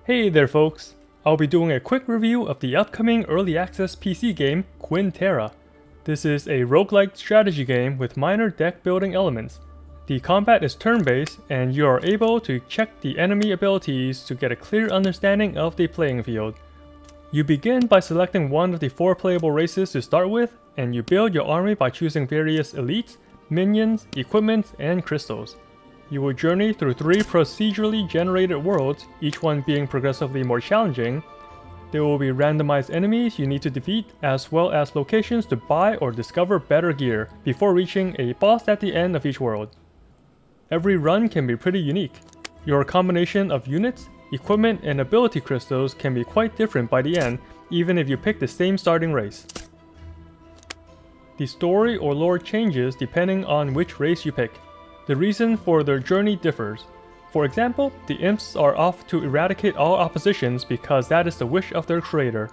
Hey there folks! I'll be doing a quick review of the upcoming early access PC game, Quinterra. This is a roguelike strategy game with minor deck building elements. The combat is turn-based and you are able to check the enemy abilities to get a clear understanding of the playing field. You begin by selecting one of the 4 playable races to start with, and you build your army by choosing various elites, minions, equipment, and crystals. You will journey through 3 procedurally generated worlds, each one being progressively more challenging. There will be randomized enemies you need to defeat, as well as locations to buy or discover better gear before reaching a boss at the end of each world. Every run can be pretty unique. Your combination of units, equipment, and ability crystals can be quite different by the end, even if you pick the same starting race. The story or lore changes depending on which race you pick. The reason for their journey differs. For example, the imps are off to eradicate all oppositions because that is the wish of their creator.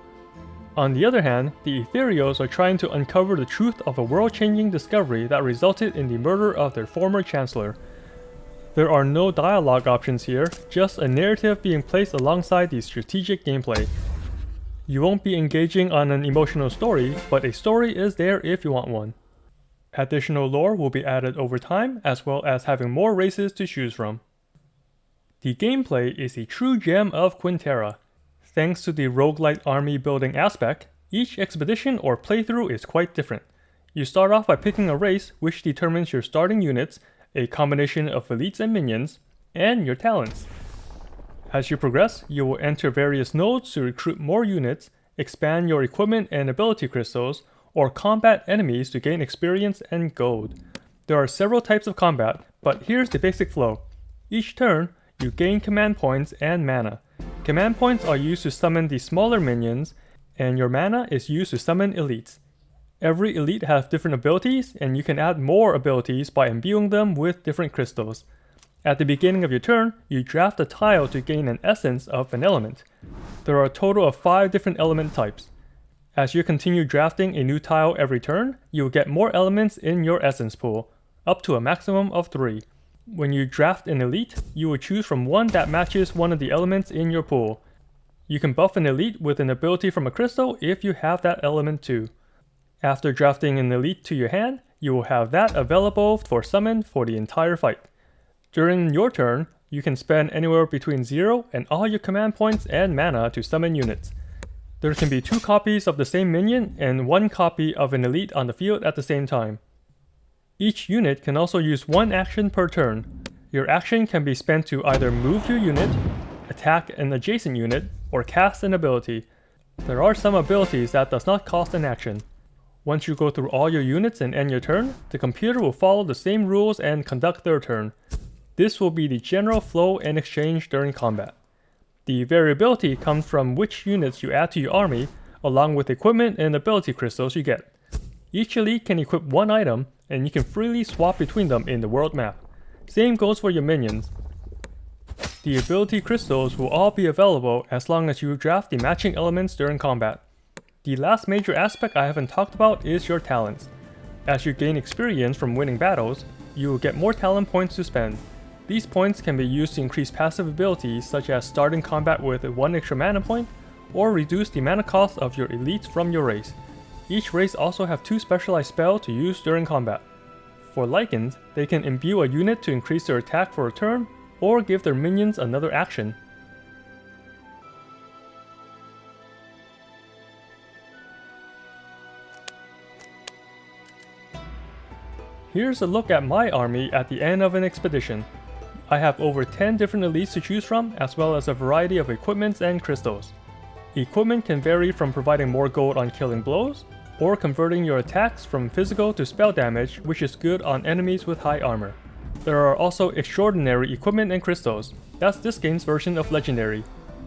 On the other hand, the ethereals are trying to uncover the truth of a world-changing discovery that resulted in the murder of their former chancellor. There are no dialogue options here, just a narrative being placed alongside the strategic gameplay. You won't be engaging on an emotional story, but a story is there if you want one. Additional lore will be added over time, as well as having more races to choose from. The gameplay is a true gem of Quinterra. Thanks to the roguelite army building aspect, each expedition or playthrough is quite different. You start off by picking a race, which determines your starting units, a combination of elites and minions, and your talents. As you progress, you will enter various nodes to recruit more units, expand your equipment and ability crystals, or combat enemies to gain experience and gold. There are several types of combat, but here's the basic flow. Each turn, you gain command points and mana. Command points are used to summon the smaller minions, and your mana is used to summon elites. Every elite has different abilities, and you can add more abilities by imbuing them with different crystals. At the beginning of your turn, you draft a tile to gain an essence of an element. There are a total of 5 different element types. As you continue drafting a new tile every turn, you will get more elements in your essence pool, up to a maximum of 3. When you draft an elite, you will choose from one that matches one of the elements in your pool. You can buff an elite with an ability from a crystal if you have that element too. After drafting an elite to your hand, you will have that available for summon for the entire fight. During your turn, you can spend anywhere between 0 and all your command points and mana to summon units. There can be 2 copies of the same minion and 1 copy of an elite on the field at the same time. Each unit can also use 1 action per turn. Your action can be spent to either move your unit, attack an adjacent unit, or cast an ability. There are some abilities that does not cost an action. Once you go through all your units and end your turn, the computer will follow the same rules and conduct their turn. This will be the general flow and exchange during combat. The variability comes from which units you add to your army, along with equipment and ability crystals you get. Each elite can equip 1 item, and you can freely swap between them in the world map. Same goes for your minions. The ability crystals will all be available as long as you draft the matching elements during combat. The last major aspect I haven't talked about is your talents. As you gain experience from winning battles, you will get more talent points to spend. These points can be used to increase passive abilities such as starting combat with 1 extra mana point, or reduce the mana cost of your elites from your race. Each race also have 2 specialized spells to use during combat. For Lycans, they can imbue a unit to increase their attack for a turn, or give their minions another action. Here's a look at my army at the end of an expedition. I have over 10 different elites to choose from, as well as a variety of equipments and crystals. Equipment can vary from providing more gold on killing blows, or converting your attacks from physical to spell damage, which is good on enemies with high armor. There are also extraordinary equipment and crystals. That's this game's version of legendary.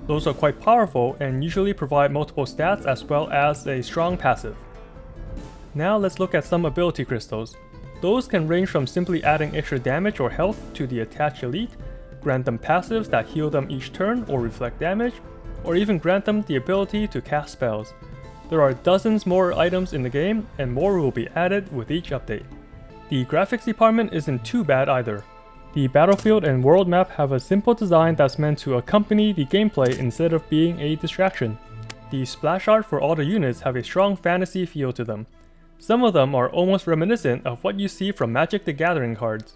Those are quite powerful and usually provide multiple stats as well as a strong passive. Now let's look at some ability crystals. Those can range from simply adding extra damage or health to the attached elite, grant them passives that heal them each turn or reflect damage, or even grant them the ability to cast spells. There are dozens more items in the game, and more will be added with each update. The graphics department isn't too bad either. The battlefield and world map have a simple design that's meant to accompany the gameplay instead of being a distraction. The splash art for all the units have a strong fantasy feel to them. Some of them are almost reminiscent of what you see from Magic the Gathering cards.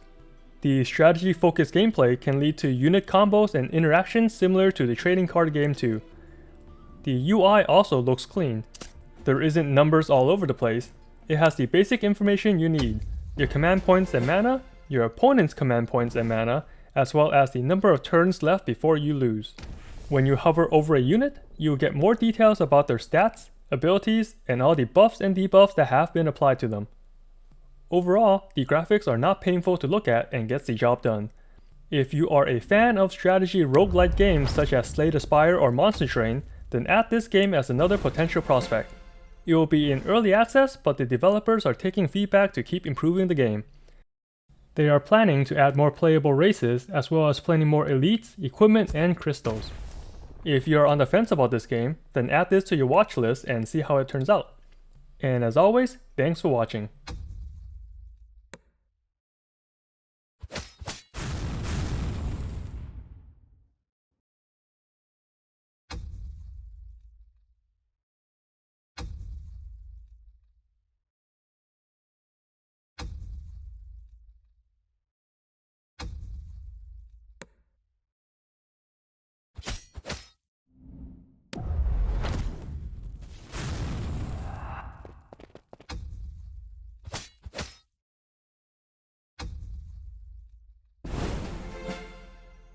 The strategy-focused gameplay can lead to unit combos and interactions similar to the trading card game too. The UI also looks clean. There isn't numbers all over the place. It has the basic information you need, your command points and mana, your opponent's command points and mana, as well as the number of turns left before you lose. When you hover over a unit, you'll get more details about their stats, abilities, and all the buffs and debuffs that have been applied to them. Overall, the graphics are not painful to look at and gets the job done. If you are a fan of strategy roguelite games such as Slay the Spire or Monster Train, then add this game as another potential prospect. It will be in early access, but the developers are taking feedback to keep improving the game. They are planning to add more playable races, as well as plenty more elites, equipment, and crystals. If you are on the fence about this game, then add this to your watch list and see how it turns out. And as always, thanks for watching.